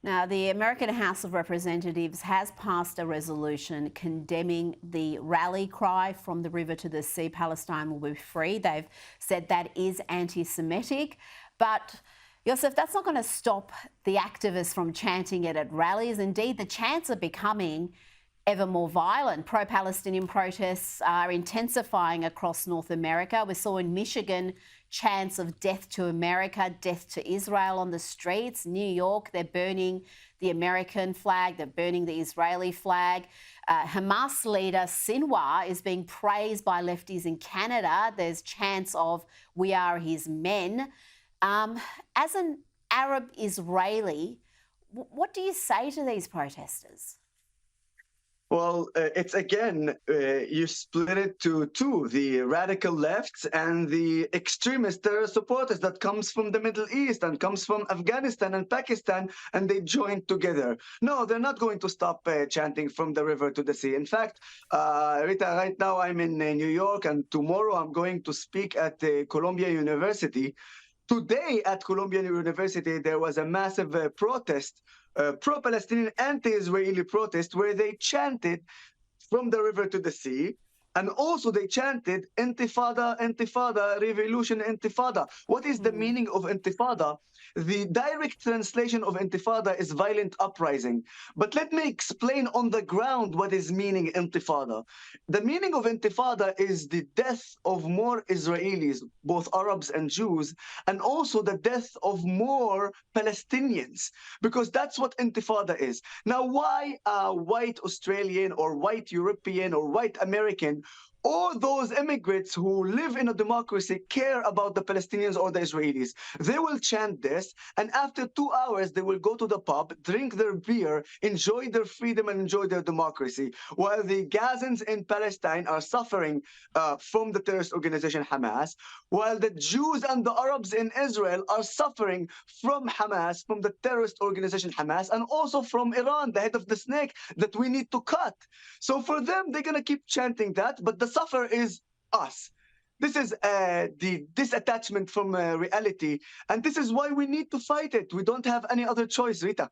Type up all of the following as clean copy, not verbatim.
Now, the American House of Representatives has passed a resolution condemning the rally cry from the river to the sea, Palestine will be free. They've said that is anti-Semitic. But, Yosef, that's not going to stop the activists from chanting it at rallies. Indeed, the chants are becoming ever more violent. Pro-Palestinian protests are intensifying across North America. We saw in Michigan chants of death to America, death to Israel on the streets. New York, they're burning the American flag, they're burning the Israeli flag. Hamas leader Sinwar is being praised by lefties in Canada. There's chants of "We are his men." As an Arab Israeli, what do you say to these protesters? Well, it's again, you split it to two, the radical lefts and the extremist terror supporters that comes from the Middle East and comes from Afghanistan and Pakistan, and they joined together. No, they're not going to stop chanting from the river to the sea. In fact, Rita, right now I'm in New York, and tomorrow I'm going to speak at Columbia University. Today at Columbia University, there was a massive protest, pro-Palestinian, anti-Israeli protest, where they chanted from the river to the sea. And also they chanted Intifada, Intifada, Revolution, Intifada. What is the meaning of Intifada? The direct translation of Intifada is violent uprising. But let me explain on the ground what is meaning Intifada. The meaning of Intifada is the death of more Israelis, both Arabs and Jews, and also the death of more Palestinians, because that's what Intifada is. Now, why a white Australian or white European or white American, all those immigrants who live in a democracy care about the Palestinians or the Israelis? They will chant this, and after 2 hours, they will go to the pub, drink their beer, enjoy their freedom, and enjoy their democracy, while the Gazans in Palestine are suffering from the terrorist organization Hamas, while the Jews and the Arabs in Israel are suffering from Hamas, from the terrorist organization Hamas, and also from Iran, the head of the snake that we need to cut. So for them, they're going to keep chanting that, but the suffer is us. This is the disattachment from reality, and this is why we need to fight it. We don't have any other choice, Rita.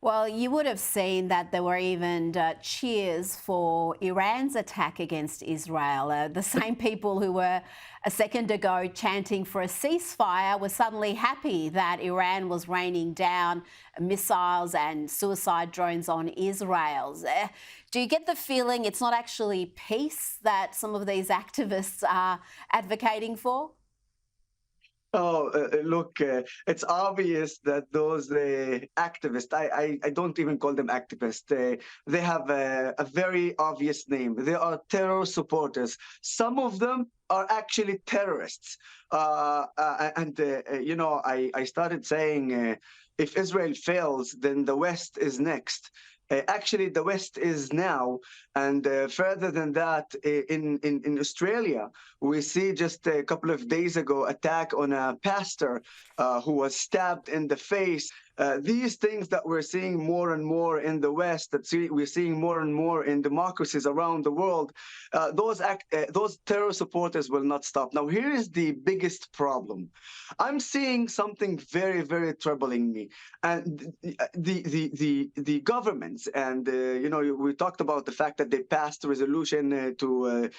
Well, you would have seen that there were even cheers for Iran's attack against Israel. The same people who were a second ago chanting for a ceasefire were suddenly happy that Iran was raining down missiles and suicide drones on Israel. Do you get the feeling it's not actually peace that some of these activists are advocating for? Oh, look, it's obvious that those activists, I don't even call them activists, they have a very obvious name. They are terror supporters. Some of them are actually terrorists. You know, I started saying if Israel fails, then the West is next. Actually, the West is now, and further than that, in Australia, we see just a couple of days ago attack on a pastor who was stabbed in the face. These things that we're seeing more and more in the West, we're seeing more and more in democracies around the world, those terror supporters will not stop. Now, here is the biggest problem. I'm seeing something very, very troubling me, and the governments, and you know, we talked about the fact that they passed a resolution to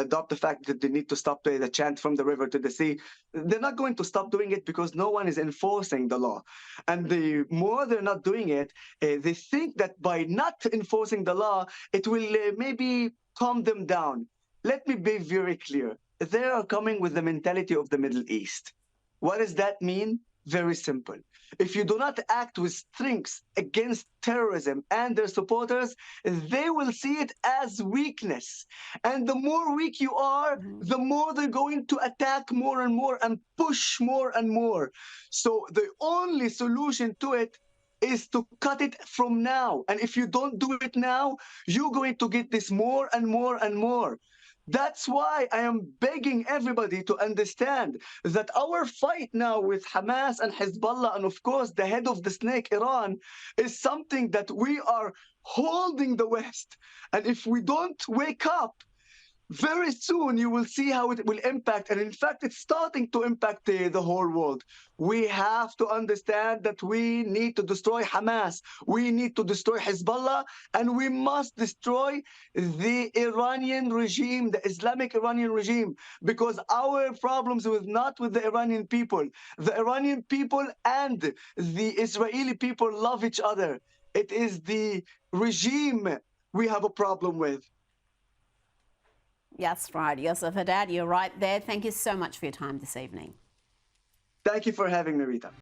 adopt the fact that they need to stop the chant from the river to the sea. They're not going to stop doing it because no one is enforcing the law, and the more they're not doing it, they think that by not enforcing the law, it will maybe calm them down. Let me be very clear. They are coming with the mentality of the Middle East. What does that mean? Very simple. If you do not act with strength against terrorism and their supporters, they will see it as weakness. And the more weak you are, the more they're going to attack more and more and push more and more. So the only solution to it is to cut it from now. And if you don't do it now, you're going to get this more and more and more. That's why I am begging everybody to understand that our fight now with Hamas and Hezbollah, and of course the head of the snake, Iran, is something that we are holding the West. And if we don't wake up, very soon you will see how it will impact. And in fact, it's starting to impact the whole world. We have to understand that we need to destroy Hamas. We need to destroy Hezbollah. And we must destroy the Iranian regime, the Islamic Iranian regime, because our problems with not with the Iranian people. The Iranian people and the Israeli people love each other. It is the regime we have a problem with. Yes, right. Yosef Haddad, you're right there. Thank you so much for your time this evening. Thank you for having me, Rita.